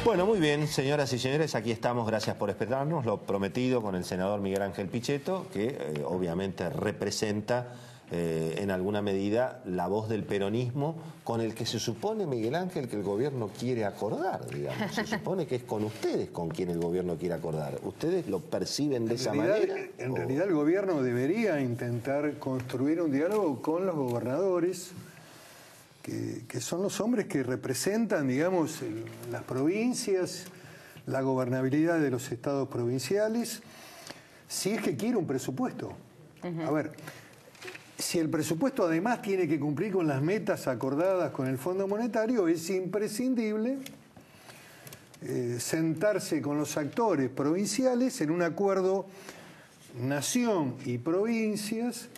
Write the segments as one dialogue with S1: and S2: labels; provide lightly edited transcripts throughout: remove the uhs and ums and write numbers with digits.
S1: Bueno, muy bien, señoras y señores, aquí estamos, gracias por esperarnos, lo prometido con el senador Miguel Ángel Pichetto, que obviamente representa en alguna medida la voz del peronismo con el que se supone, Miguel Ángel, que el gobierno quiere acordar, digamos. Se supone que es con ustedes con quien el gobierno quiere acordar. ¿Ustedes lo perciben de esa manera?
S2: En realidad el gobierno debería intentar construir un diálogo con los gobernadores, que son los hombres que representan, digamos, las provincias, la gobernabilidad de los estados provinciales, si es que quiere un presupuesto. A ver, si el presupuesto además tiene que cumplir con las metas acordadas con el Fondo Monetario, es imprescindible sentarse con los actores provinciales en un acuerdo nación y provincias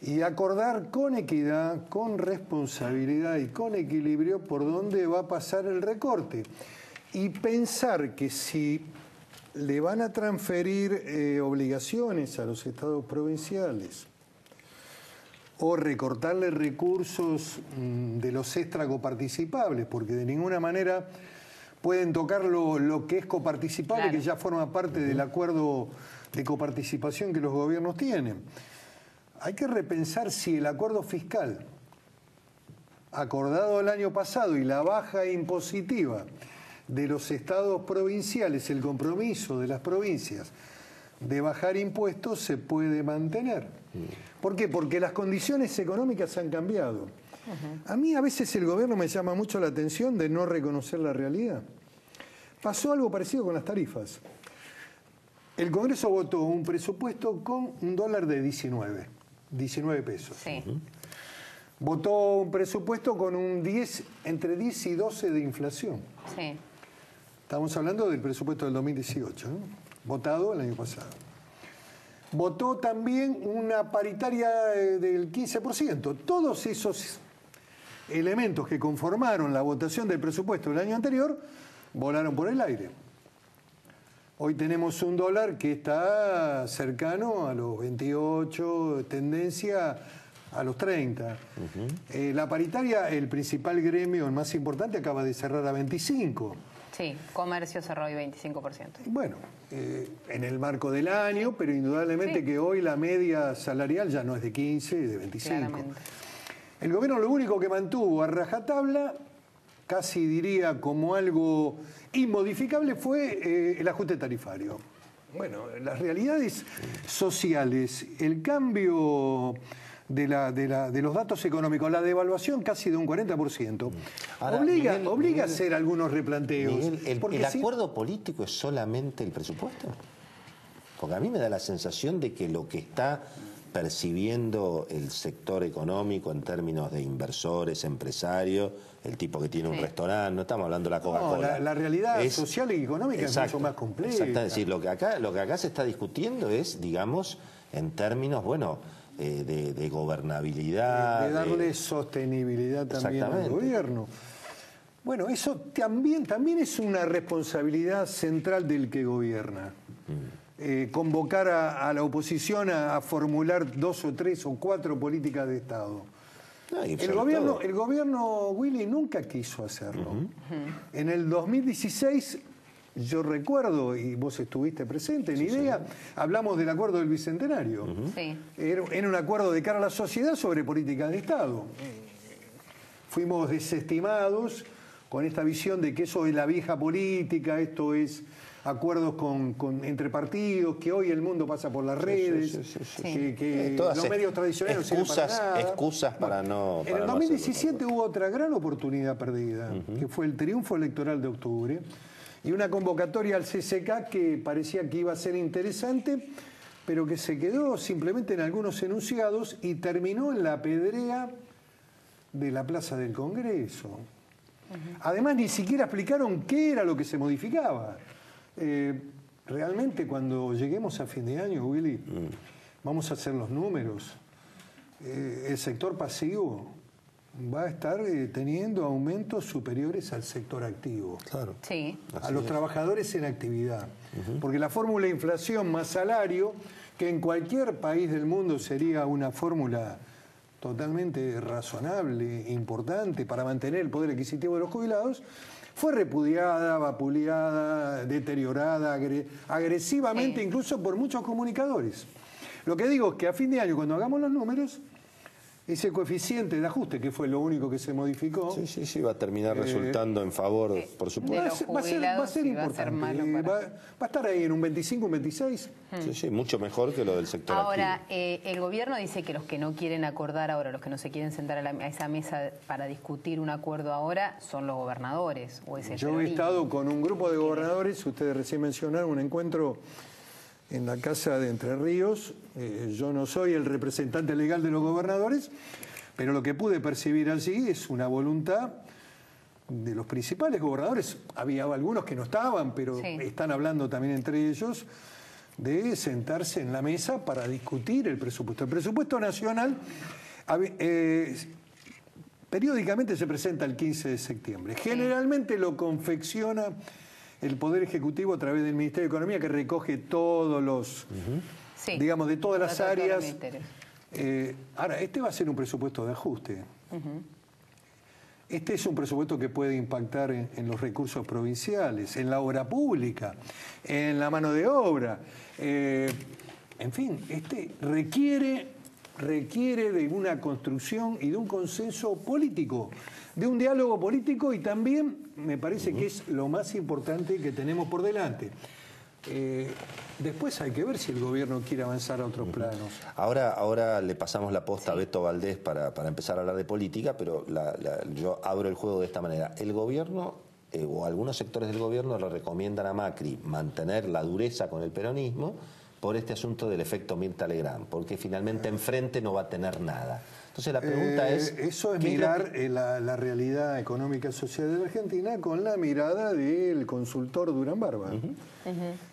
S2: y acordar con equidad, con responsabilidad y con equilibrio por dónde va a pasar el recorte. Y pensar que si le van a transferir obligaciones a los estados provinciales o recortarle recursos de los extra coparticipables, porque de ninguna manera pueden tocar lo que es coparticipable, claro, que ya forma parte del acuerdo de coparticipación que los gobiernos tienen. Hay que repensar si el acuerdo fiscal acordado el año pasado y la baja impositiva de los estados provinciales, el compromiso de las provincias de bajar impuestos se puede mantener. ¿Por qué? Porque las condiciones económicas han cambiado. A mí a veces el gobierno me llama mucho la atención de no reconocer la realidad. Pasó algo parecido con las tarifas. El Congreso votó un presupuesto con un dólar de 19 pesos. Sí. Votó un presupuesto con un entre 10 y 12 de inflación. Sí. Estamos hablando del presupuesto del 2018, ¿no? Votado el año pasado. Votó también una paritaria del 15%. Todos esos elementos que conformaron la votación del presupuesto del año anterior volaron por el aire. Hoy tenemos un dólar que está cercano a los 28, tendencia a los 30. La paritaria, el principal gremio, el más importante, acaba de cerrar a 25.
S3: Sí, comercio cerró hoy 25%.
S2: Bueno, en el marco del año, pero indudablemente sí, que hoy la media salarial ya no es de 15, es de 25. Claramente. El gobierno lo único que mantuvo a rajatabla, casi diría como algo inmodificable, fue el ajuste tarifario. Bueno, las realidades sociales, el cambio de los datos económicos, la devaluación casi de un 40%, ahora, obliga a hacer algunos replanteos.
S1: Miguel, ¿el acuerdo político es solamente el presupuesto? Porque a mí me da la sensación de que lo que está percibiendo el sector económico en términos de inversores, empresarios, el tipo que tiene un restaurante, no estamos hablando de la Coca-Cola.
S2: No, la realidad social y económica es mucho más compleja.
S1: Exacto, es decir, lo que acá se está discutiendo es, digamos, en términos, bueno, de gobernabilidad.
S2: De darle sostenibilidad también al gobierno. Bueno, eso también es una responsabilidad central del que gobierna. Convocar a la oposición a formular 2 o 3 o 4 políticas de Estado. El gobierno, Willy, nunca quiso hacerlo. En el 2016, yo recuerdo, y vos estuviste presente, en IDEA, hablamos del acuerdo del Bicentenario. Sí. Era un acuerdo de cara a la sociedad sobre políticas de Estado. Fuimos desestimados con esta visión de que eso es la vieja política, esto es acuerdos entre partidos, que hoy el mundo pasa por las redes, que los medios tradicionales no sirven para nada.
S1: Excusas para no...
S2: En el 2017 hubo otra gran oportunidad perdida, que fue el triunfo electoral de octubre, y una convocatoria al CCK que parecía que iba a ser interesante, pero que se quedó simplemente en algunos enunciados y terminó en la pedrea de la Plaza del Congreso. Además, ni siquiera explicaron qué era lo que se modificaba. Realmente, cuando lleguemos a fin de año, Willy, vamos a hacer los números. El sector pasivo va a estar teniendo aumentos superiores al sector activo. Claro. Sí. A los trabajadores en actividad. Porque la fórmula inflación más salario, que en cualquier país del mundo sería una fórmula totalmente razonable, importante para mantener el poder adquisitivo de los jubilados, fue repudiada, vapuleada, deteriorada, agresivamente, incluso por muchos comunicadores. Lo que digo es que a fin de año, cuando hagamos los números, ese coeficiente de ajuste, que fue lo único que se modificó...
S1: Sí, va a terminar resultando en favor, por supuesto.
S2: Va a ser importante. Va a estar ahí en un 25, un 26.
S1: Sí, mucho mejor que lo del sector
S3: Ahora,
S1: activo.
S3: el gobierno dice que los que no quieren acordar ahora, los que no se quieren sentar a esa mesa para discutir un acuerdo ahora, son los gobernadores. ¿O es el
S2: Yo he estado con un grupo de gobernadores, ustedes recién mencionaron un encuentro en la Casa de Entre Ríos. Yo no soy el representante legal de los gobernadores, pero lo que pude percibir allí es una voluntad de los principales gobernadores. Había algunos que no estaban, pero están hablando también entre ellos, de sentarse en la mesa para discutir el presupuesto. El presupuesto nacional periódicamente se presenta el 15 de septiembre. Generalmente lo confecciona el Poder Ejecutivo a través del Ministerio de Economía, que recoge todos los, digamos, de todas las áreas. Ahora, este va a ser un presupuesto de ajuste. Este es un presupuesto que puede impactar en los recursos provinciales, en la obra pública, en la mano de obra. En fin, este requiere de una construcción y de un consenso político, de un diálogo político, y también me parece que es lo más importante que tenemos por delante. Después hay que ver si el gobierno quiere avanzar a otros planos.
S1: Ahora le pasamos la posta a Beto Valdés para empezar a hablar de política, pero yo abro el juego de esta manera. El gobierno, o algunos sectores del gobierno, le recomiendan a Macri mantener la dureza con el peronismo por este asunto del efecto Mirta Legrand, porque finalmente enfrente no va a tener nada. Entonces la pregunta es...
S2: Eso es mirar la realidad económica y social de la Argentina con la mirada del consultor Durán Barba.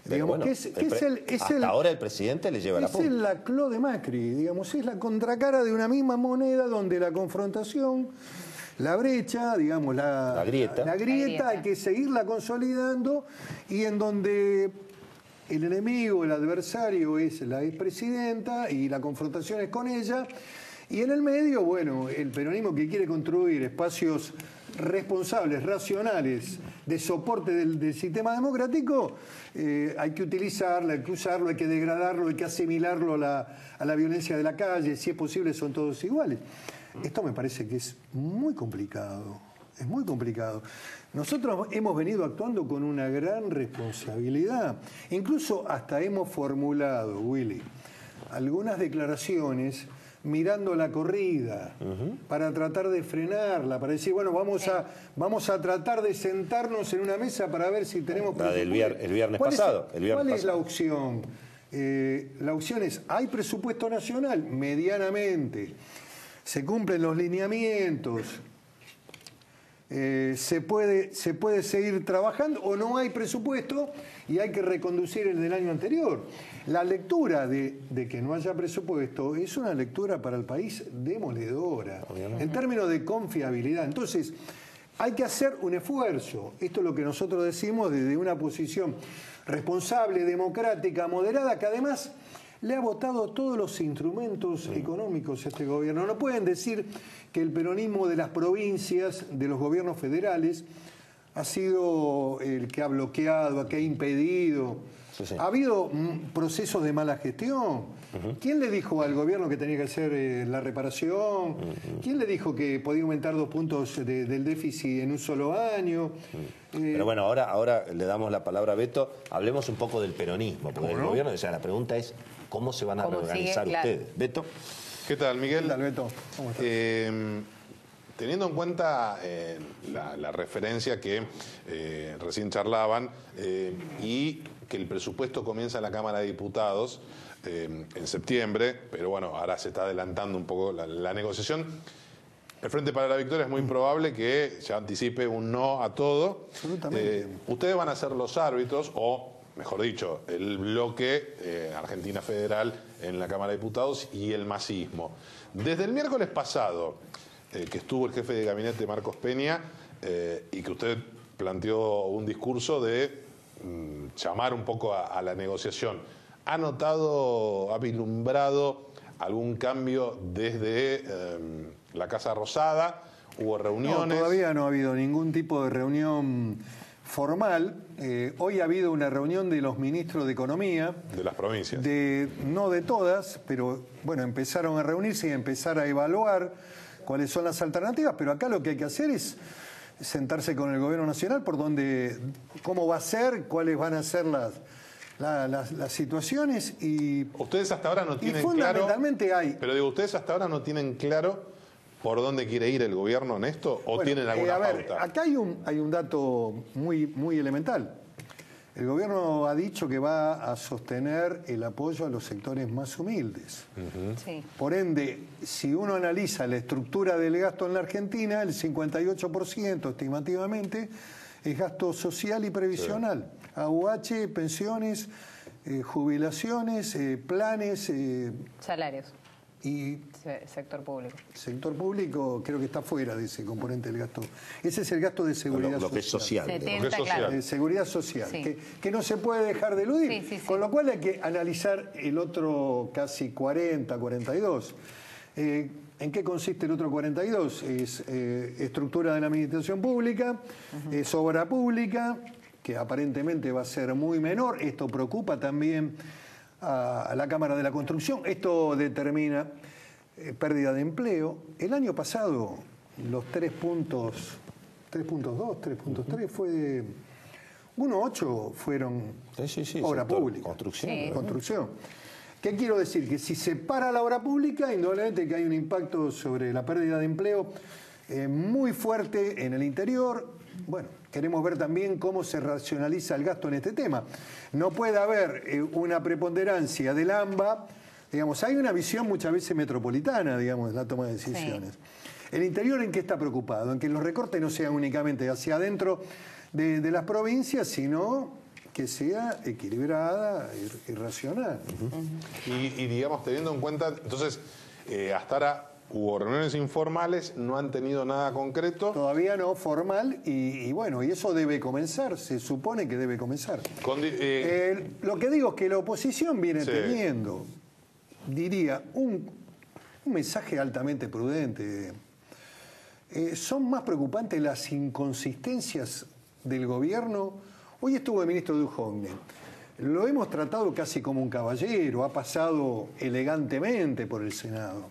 S2: Digamos,
S1: hasta ahora el presidente le lleva la punta.
S2: Es el lacló de Macri, digamos, es la contracara de una misma moneda donde la confrontación, la brecha, digamos, la grieta, hay que seguirla consolidando, y en donde el enemigo, el adversario es la expresidenta y la confrontación es con ella. Y en el medio, bueno, el peronismo que quiere construir espacios responsables, racionales, de soporte del sistema democrático, hay que utilizarlo, hay que usarlo, hay que degradarlo, hay que asimilarlo a la violencia de la calle. Si es posible, son todos iguales. Esto me parece que es muy complicado, es muy complicado. Nosotros hemos venido actuando con una gran responsabilidad. Incluso hasta hemos formulado, Willy, algunas declaraciones mirando la corrida, para tratar de frenarla, para decir, bueno, vamos a tratar de sentarnos en una mesa para ver si tenemos...
S1: La del el viernes pasado.
S2: ¿Cuál es la opción? La opción es, hay presupuesto nacional, medianamente, se cumplen los lineamientos, se puede seguir trabajando, o no hay presupuesto y hay que reconducir el del año anterior. La lectura de que no haya presupuesto es una lectura para el país demoledora, en términos de confiabilidad. Entonces, hay que hacer un esfuerzo. Esto es lo que nosotros decimos desde una posición responsable, democrática, moderada, que además le ha votado todos los instrumentos económicos a este gobierno. No pueden decir que el peronismo de las provincias, de los gobiernos federales, ha sido el que ha bloqueado, que ha impedido. Ha habido procesos de mala gestión. ¿Quién le dijo al gobierno que tenía que hacer la reparación? ¿Quién le dijo que podía aumentar 2 puntos del déficit en un solo año?
S1: Pero bueno, ahora le damos la palabra a Beto. Hablemos un poco del peronismo, porque el gobierno, o sea, la pregunta es, ¿cómo se van a reorganizar ustedes? Beto.
S4: ¿Qué tal, Miguel?
S2: ¿Qué tal, Beto? ¿Cómo estás?
S4: Teniendo en cuenta la referencia que recién charlaban y que el presupuesto comienza en la Cámara de Diputados en septiembre, pero bueno, ahora se está adelantando un poco la negociación. El Frente para la Victoria es muy probable que se anticipe un no a todo.
S2: Absolutamente.
S4: Ustedes van a ser los árbitros, o mejor dicho, el bloque Argentina Federal en la Cámara de Diputados y el masismo. Desde el miércoles pasado, que estuvo el jefe de gabinete Marcos Peña, y que usted planteó un discurso de llamar un poco a la negociación, ¿ha notado, ha vislumbrado algún cambio desde la Casa Rosada, ¿Hubo reuniones?
S2: No, todavía no ha habido ningún tipo de reunión formal. Hoy ha habido una reunión de los ministros de Economía.
S4: De las provincias.
S2: No de todas, pero bueno, empezaron a reunirse y a empezar a evaluar cuáles son las alternativas, pero acá lo que hay que hacer es sentarse con el gobierno nacional por cómo va a ser, cuáles van a ser las situaciones y...
S4: Ustedes hasta ahora no tienen
S2: fundamentalmente
S4: claro... Pero digo, ¿ustedes hasta ahora no tienen claro por dónde quiere ir el gobierno en esto o tienen alguna pauta?
S2: Acá hay un dato muy elemental. El gobierno ha dicho que va a sostener el apoyo a los sectores más humildes.
S3: Sí.
S2: Por ende, si uno analiza la estructura del gasto en la Argentina, el 58% estimativamente es gasto social y previsional. Sí. AUH, pensiones, jubilaciones, planes...
S3: salarios.
S2: Y
S3: sector público.
S2: Sector público creo que está fuera de ese componente del gasto. Ese es el gasto de seguridad
S1: lo que es social.
S3: 70,
S4: lo que es social.
S3: Claro.
S2: Seguridad social,
S3: Sí.
S2: que no se puede dejar de eludir.
S3: Sí, sí, sí.
S2: Con lo cual hay que analizar el otro casi 40, 42. ¿En qué consiste el otro 42? Es estructura de la administración pública, es obra pública, que aparentemente va a ser muy menor. Esto preocupa también a la Cámara de la Construcción. Esto determina pérdida de empleo. El año pasado, los 3.2, 3.3 fue... 1.8 fueron obra pública.
S1: Construcción.
S3: Sí.
S2: Construcción. ¿Qué quiero decir? Que si se para la obra pública, indudablemente que hay un impacto sobre la pérdida de empleo muy fuerte en el interior. Bueno, queremos ver también cómo se racionaliza el gasto en este tema. No puede haber una preponderancia del AMBA. Digamos, hay una visión muchas veces metropolitana, digamos, en la toma de decisiones. Sí. ¿El interior en qué está preocupado? En que los recortes no sean únicamente hacia adentro de las provincias, sino que sea equilibrada y racional.
S4: Y digamos, teniendo en cuenta, entonces, hasta ahora hubo reuniones informales, no han tenido nada concreto.
S2: Todavía no formal y bueno, y eso debe comenzar, se supone que debe comenzar. Lo que digo es que la oposición viene teniendo, diría, un mensaje altamente prudente. Son más preocupantes las inconsistencias del gobierno. Hoy estuvo el ministro Duhovne. Lo hemos tratado casi como un caballero, ha pasado elegantemente por el Senado.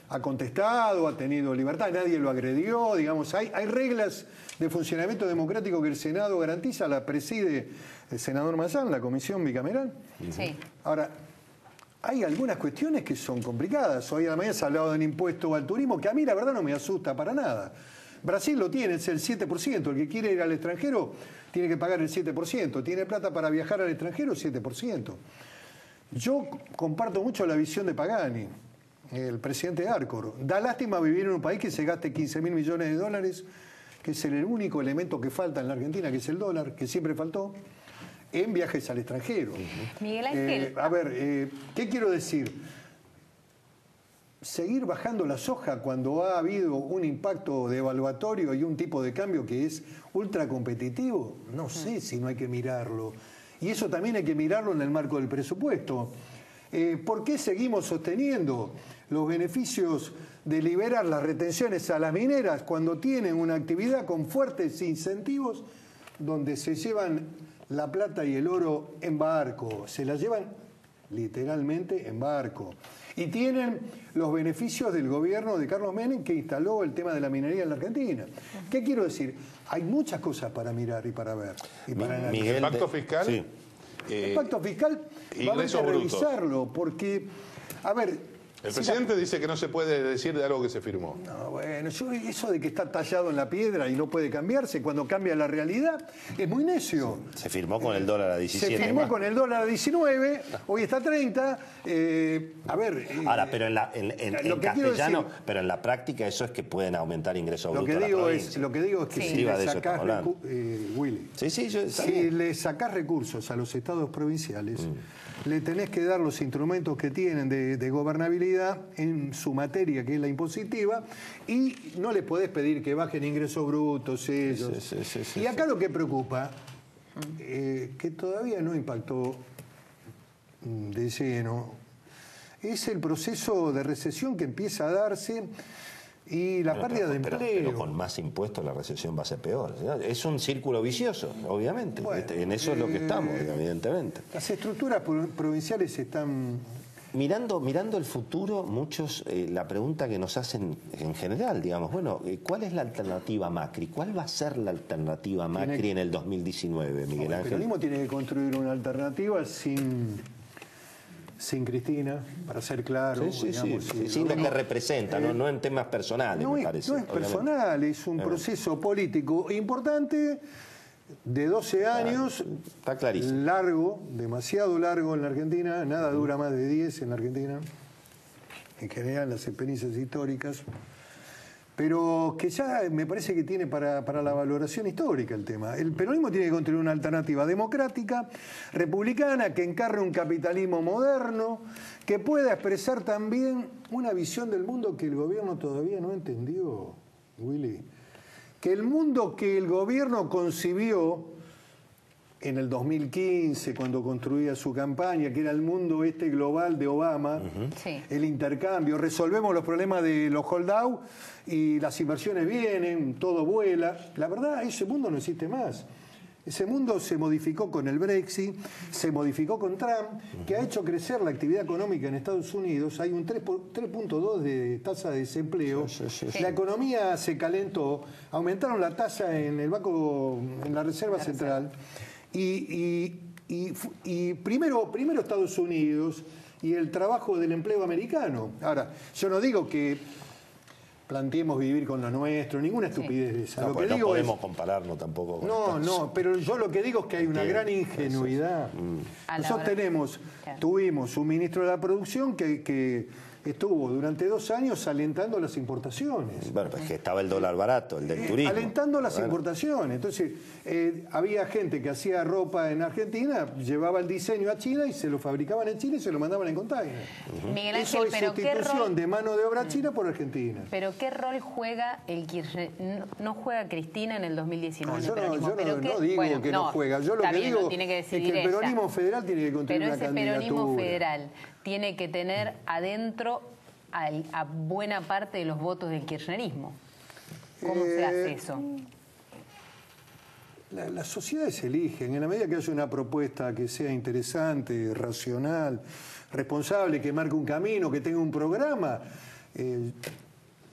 S2: Ha contestado, ha tenido libertad, nadie lo agredió, digamos, hay reglas de funcionamiento democrático que el Senado garantiza, la preside el senador Mayán, la comisión bicameral.
S3: Sí.
S2: Ahora, hay algunas cuestiones que son complicadas. Hoy a la mañana se ha hablado de un impuesto al turismo que a mí la verdad no me asusta para nada. Brasil lo tiene, es el 7%. El que quiere ir al extranjero tiene que pagar el 7%. Tiene plata para viajar al extranjero, 7%. Yo comparto mucho la visión de Pagani, el presidente de Arcor. Da lástima vivir en un país que se gaste 15.000 millones de dólares, que es el único elemento que falta en la Argentina, que es el dólar, que siempre faltó, en viajes al extranjero.
S3: Miguel Ángel.
S2: A ver, ¿qué quiero decir? Seguir bajando la soja cuando ha habido un impacto devaluatorio y un tipo de cambio que es ultra competitivo, no sé si no hay que mirarlo. Y eso también hay que mirarlo en el marco del presupuesto. ¿Por qué seguimos sosteniendo los beneficios de liberar las retenciones a las mineras cuando tienen una actividad con fuertes incentivos donde se llevan la plata y el oro en barco? Se la llevan literalmente en barco. Y tienen los beneficios del gobierno de Carlos Menem, que instaló el tema de la minería en la Argentina. ¿Qué quiero decir? Hay muchas cosas para mirar y para ver. Y para analizar.
S4: ¿El pacto fiscal?
S2: Sí. El pacto fiscal va a haber que revisarlo, porque, a ver...
S4: El presidente dice que no se puede decir de algo que se firmó.
S2: No, bueno, eso de que está tallado en la piedra y no puede cambiarse, cuando cambia la realidad, es muy necio.
S1: Se firmó con el dólar a 17.
S2: Se firmó con el dólar a 19, hoy está a 30. A ver...
S1: Ahora, pero en castellano, pero en la práctica eso es que pueden aumentar ingresos brutos a la provincia.
S2: Lo que digo es que
S1: sí.
S2: si le sacás Willy,
S1: si
S2: le sacás recursos a los estados provinciales, le tenés que dar los instrumentos que tienen de gobernabilidad en su materia, que es la impositiva, y no les podés pedir que bajen ingresos brutos ellos. Y acá lo que preocupa, que todavía no impactó de lleno, es el proceso de recesión que empieza a darse Y la pérdida de empleo.
S1: Pero con más impuestos la recesión va a ser peor. Es un círculo vicioso, obviamente.
S2: Bueno,
S1: en eso es lo que estamos, evidentemente.
S2: Las estructuras provinciales están...
S1: Mirando el futuro, muchos, la pregunta que nos hacen en general, digamos, bueno, ¿cuál es la alternativa Macri? ¿Cuál va a ser la alternativa Macri en el 2019, Miguel Ángel?
S2: El peronismo tiene que construir una alternativa sin Cristina, para ser claro.
S1: Sin lo que representa, no en temas personales, me parece.
S2: No es personal, es un proceso político importante de 12 años.
S1: Está clarísimo.
S2: Largo, demasiado largo en la Argentina, nada dura más de 10 en la Argentina, en general las experiencias históricas, pero que ya me parece que tiene para la valoración histórica el tema. El peronismo tiene que construir una alternativa democrática, republicana, que encarne un capitalismo moderno, que pueda expresar también una visión del mundo que el gobierno todavía no entendió, Willy. Que el mundo que el gobierno concibió en el 2015, cuando construía su campaña, que era el mundo global de Obama, el intercambio, resolvemos los problemas de los holdouts y las inversiones vienen, todo vuela. La verdad, ese mundo no existe más. Ese mundo se modificó con el Brexit, se modificó con Trump, que ha hecho crecer la actividad económica en Estados Unidos. Hay un 3.2 de tasa de desempleo. La economía se calentó, aumentaron la tasa en el banco, en la Reserva Central. Y primero Estados Unidos y el trabajo del empleo americano. Ahora, yo no digo que planteemos vivir con lo nuestro, ninguna estupidez de esa.
S1: No,
S2: lo que
S1: no
S2: digo
S1: podemos compararnos tampoco con
S2: pero yo lo que digo es que hay una gran ingenuidad. Nosotros tuvimos un ministro de la producción que estuvo durante 2 años alentando las importaciones.
S1: Bueno, pues que estaba el dólar barato, el del turismo.
S2: Alentando las importaciones. Entonces, había gente que hacía ropa en Argentina, llevaba el diseño a China y se lo fabricaban en China y se lo mandaban en container.
S3: Miguel Ángel,
S2: eso es sustitución de mano de obra china por Argentina.
S3: Pero ¿qué rol juega el Kirchner? No juega Cristina en el 2019.
S2: No, yo no digo que no juega. Yo lo que digo es que el peronismo federal tiene que construir una candidatura.
S3: Pero ese peronismo federal tiene que tener adentro a buena parte de los votos del kirchnerismo. ¿Cómo se hace eso?
S2: Las sociedades eligen, en la medida que haya una propuesta que sea interesante, racional, responsable, que marque un camino, que tenga un programa,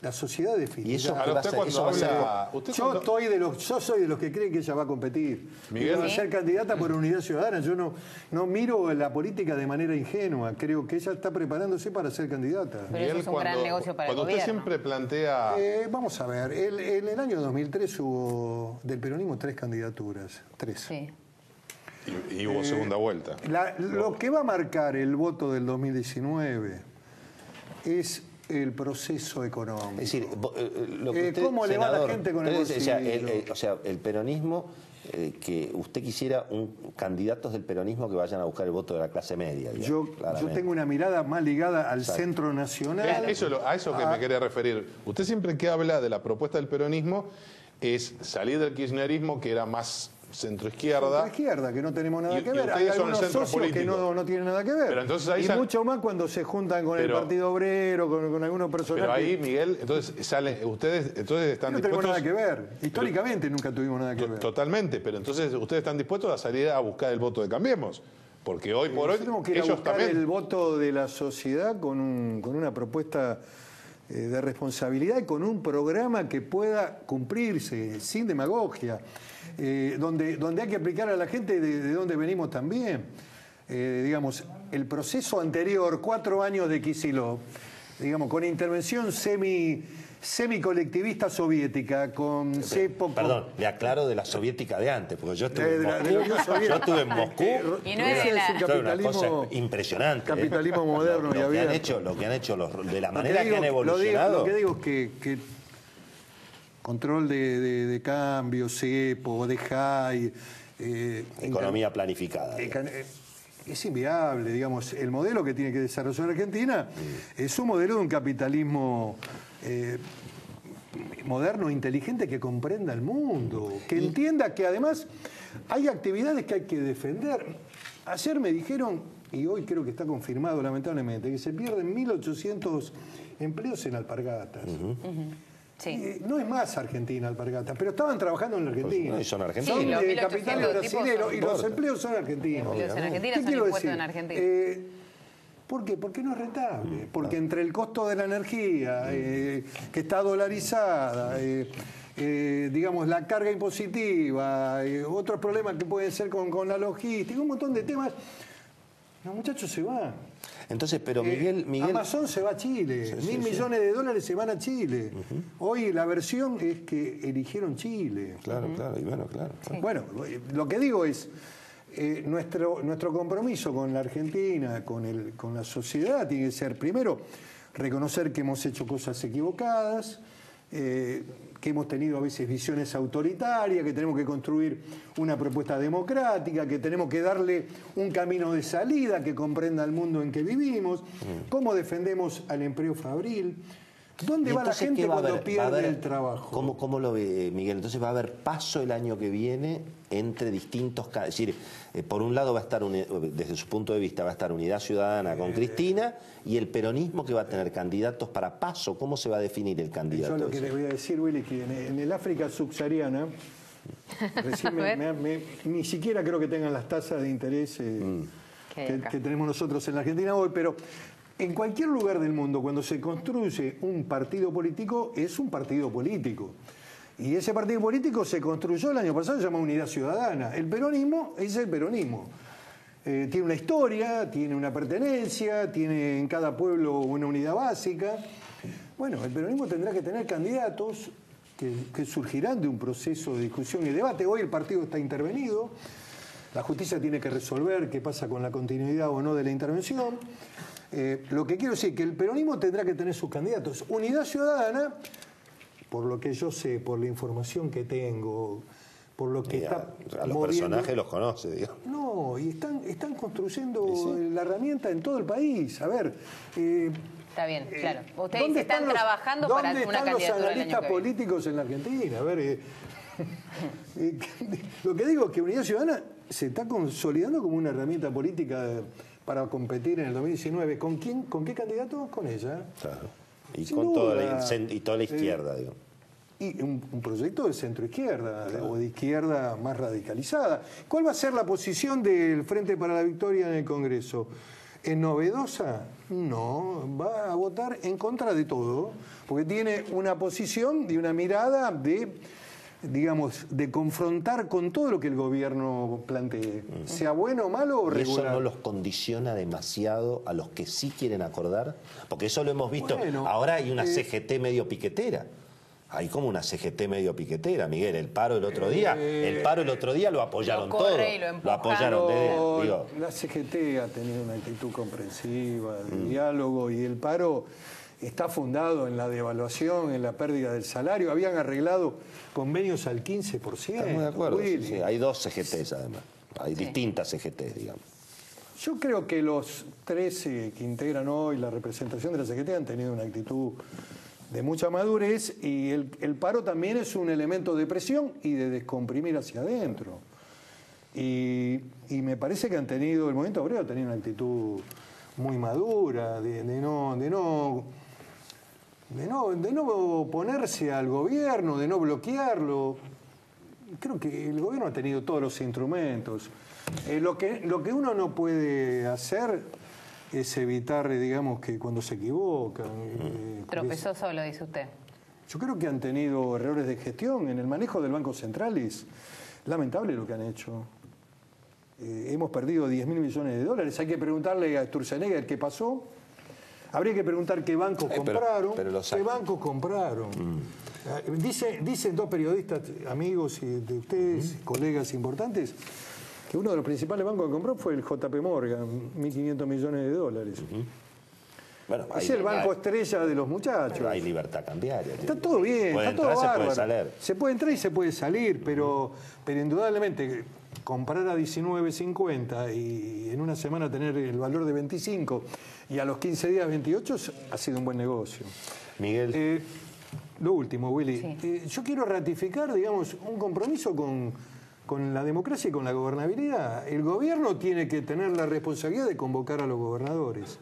S2: la sociedad define.
S1: Y eso
S2: yo soy de los que creen que ella va a competir.
S4: Miguel,
S2: va a ser candidata por Unidad Ciudadana. Yo no miro la política de manera ingenua. Creo que ella está preparándose para ser candidata.
S3: Pero Miguel, eso es un gran negocio para el gobierno.
S4: Cuando usted siempre plantea...
S2: vamos a ver, en el año 2003 hubo del peronismo 3 candidaturas. 3.
S3: Sí.
S4: Y hubo segunda vuelta.
S2: Lo que va a marcar el voto del 2019 es el proceso económico.
S1: Es decir, lo que usted,
S2: ¿cómo le va a la gente con el bolsillo?
S1: O sea, el peronismo, que usted quisiera candidatos del peronismo que vayan a buscar el voto de la clase media.
S2: Yo tengo una mirada más ligada al centro nacional.
S4: A eso que me quería referir. Usted siempre que habla de la propuesta del peronismo es salir del kirchnerismo, que era más centro-izquierda.
S2: Centro-izquierda, que no tenemos nada que ver. Hay algunos socios que no tienen nada que ver.
S4: Pero entonces ahí
S2: mucho más cuando se juntan con el Partido Obrero, con algunos personajes.
S4: Pero ahí, Miguel, entonces ustedes están dispuestos...
S2: No tenemos nada que ver. Históricamente nunca tuvimos nada que ver.
S4: Totalmente, pero entonces ustedes están dispuestos a salir a buscar el voto de Cambiemos. Porque hoy por hoy
S2: tenemos que ir a buscar el voto de la sociedad con una propuesta de responsabilidad y con un programa que pueda cumplirse, sin demagogia. Donde hay que aplicar a la gente de dónde venimos también. Digamos, el proceso anterior, 4 años de Kicillof, digamos, con intervención semicolectivista soviética, con CEPO...
S1: Perdón, le aclaro de la soviética de antes, porque yo estuve en Moscú.
S3: Y no es
S2: un capitalismo
S1: impresionante.
S2: Capitalismo moderno y abierto.
S1: Lo que han hecho de la manera que han evolucionado.
S2: Lo que digo es que control de cambio, CEPO, de JAI...
S1: economía planificada.
S2: Es inviable, digamos. El modelo que tiene que desarrollar Argentina es un modelo de un capitalismo moderno, inteligente, que comprenda el mundo, que entienda que además hay actividades que hay que defender. Ayer me dijeron y hoy creo que está confirmado lamentablemente, que se pierden 1.800 empleos en alpargatas.
S3: Sí.
S2: No es más Argentina Alpargatas, pero estaban trabajando en la Argentina.
S1: Pues, son argentinos.
S3: Sí, los
S2: de
S3: 1.800
S2: capitales brasileños y los empleos son argentinos.
S3: Los empleos en Argentina
S2: ¿Qué
S3: son
S2: quiero
S3: impuestos
S2: decir?
S3: en Argentina.
S2: ¿Por qué? Porque no es rentable. Porque entre el costo de la energía, que está dolarizada, digamos, la carga impositiva, otros problemas que pueden ser con la logística, un montón de temas, los muchachos se van.
S1: Entonces, pero Miguel...
S2: Amazon se va a Chile, $1.000 millones de dólares se van a Chile. Hoy la versión es que eligieron Chile.
S1: Claro, y bueno, claro.
S3: Sí.
S2: Bueno, lo que digo es, nuestro compromiso con la Argentina, con la sociedad, tiene que ser, primero, reconocer que hemos hecho cosas equivocadas, que hemos tenido a veces visiones autoritarias, que tenemos que construir una propuesta democrática, que tenemos que darle un camino de salida que comprenda el mundo en que vivimos, cómo defendemos al empleo fabril. ¿Dónde va la gente cuando pierde el trabajo?
S1: ¿Cómo lo ve Miguel? Entonces va a haber paso el año que viene entre distintos... Es decir, por un lado va a estar, desde su punto de vista, va a estar Unidad Ciudadana con Cristina y el peronismo que va a tener candidatos para paso. ¿Cómo se va a definir el candidato?
S2: Yo lo que les voy a decir, Willy, que en el África subsahariana, recién ni siquiera creo que tengan las tasas de interés que tenemos nosotros en la Argentina hoy, pero... En cualquier lugar del mundo, cuando se construye un partido político, es un partido político. Y ese partido político se construyó el año pasado, se llama Unidad Ciudadana. El peronismo es el peronismo. Tiene una historia, tiene una pertenencia, tiene en cada pueblo una unidad básica. Bueno, el peronismo tendrá que tener candidatos que surgirán de un proceso de discusión y debate. Hoy el partido está intervenido. La justicia tiene que resolver qué pasa con la continuidad o no de la intervención. Lo que quiero decir es que el peronismo tendrá que tener sus candidatos. Unidad Ciudadana, por lo que yo sé, por la información que tengo, por lo que está
S1: a los personajes los conoce, digamos.
S2: No, y están construyendo la herramienta en todo el país. A ver...
S3: Está bien, claro. Ustedes están trabajando para una candidatura.
S2: ¿Dónde están los analistas políticos en la Argentina? A ver, lo que digo es que Unidad Ciudadana se está consolidando como una herramienta política para competir en el 2019. ¿Con quién? ¿Con qué candidato? Con ella.
S1: Claro. Y
S2: Sin
S1: con
S2: duda.
S1: toda la izquierda, digo.
S2: Y un proyecto de centro-izquierda, o de izquierda más radicalizada. ¿Cuál va a ser la posición del Frente para la Victoria en el Congreso? ¿Es novedosa? No, va a votar en contra de todo, porque tiene una posición y una mirada de, digamos, de confrontar con todo lo que el gobierno plantee, sea bueno, malo o
S1: ¿Y eso
S2: regular.
S1: no los condiciona demasiado a los que sí quieren acordar? Porque eso lo hemos visto.
S2: Bueno,
S1: ahora hay una CGT medio piquetera. Hay como una CGT medio piquetera, Miguel. El paro el otro día lo apoyaron
S3: lo corre
S1: todo.
S3: y lo empujan.
S1: Lo apoyaron. Digo,
S2: La CGT ha tenido una actitud comprensiva, de diálogo, y el paro está fundado en la devaluación, en la pérdida del salario. Habían arreglado convenios al 15%.
S1: estamos de acuerdo.
S2: Willy.
S1: Sí, hay dos CGTs además. Hay distintas CGTs, digamos.
S2: Yo creo que los 13 que integran hoy la representación de la CGT han tenido una actitud de mucha madurez, y el paro también es un elemento de presión y de descomprimir hacia adentro. Y me parece que el movimiento obrero ha tenido una actitud muy madura, de no oponerse al gobierno, de no bloquearlo. Creo que el gobierno ha tenido todos los instrumentos. Lo que uno no puede hacer es evitar, digamos, que cuando se equivocan...
S3: Tropezó solo, dice usted.
S2: Yo creo que han tenido errores de gestión en el manejo del Banco Central. Es lamentable lo que han hecho. Hemos perdido 10.000 millones de dólares. Hay que preguntarle a Sturzenegger qué pasó. Habría que preguntar qué bancos compraron. ¿Qué bancos compraron? Dicen dos periodistas, amigos de ustedes, colegas importantes, que uno de los principales bancos que compró fue el JP Morgan, 1.500 millones de dólares.
S1: Bueno,
S2: es el banco estrella de los muchachos.
S1: Pero hay libertad cambiaria.
S2: Está todo bien, está todo bárbaro.
S1: Se puede salir.
S2: Se puede entrar y se puede salir, pero indudablemente comprar a 19.50 y en una semana tener el valor de 25 y a los 15 días 28 ha sido un buen negocio.
S1: Miguel.
S2: Lo último, Willy. Sí. Yo quiero ratificar, digamos, un compromiso con con la democracia y con la gobernabilidad. El gobierno tiene que tener la responsabilidad de convocar a los gobernadores.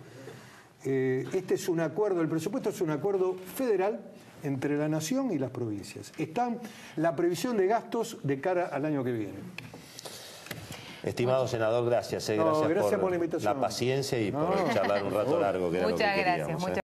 S2: Este es un acuerdo, el presupuesto es un acuerdo federal entre la nación y las provincias. Está la previsión de gastos de cara al año que viene.
S1: Estimado senador, gracias.
S2: Gracias por la invitación.
S1: La paciencia y por charlar un rato largo. Que era lo que
S3: Muchas
S1: queríamos,
S3: gracias.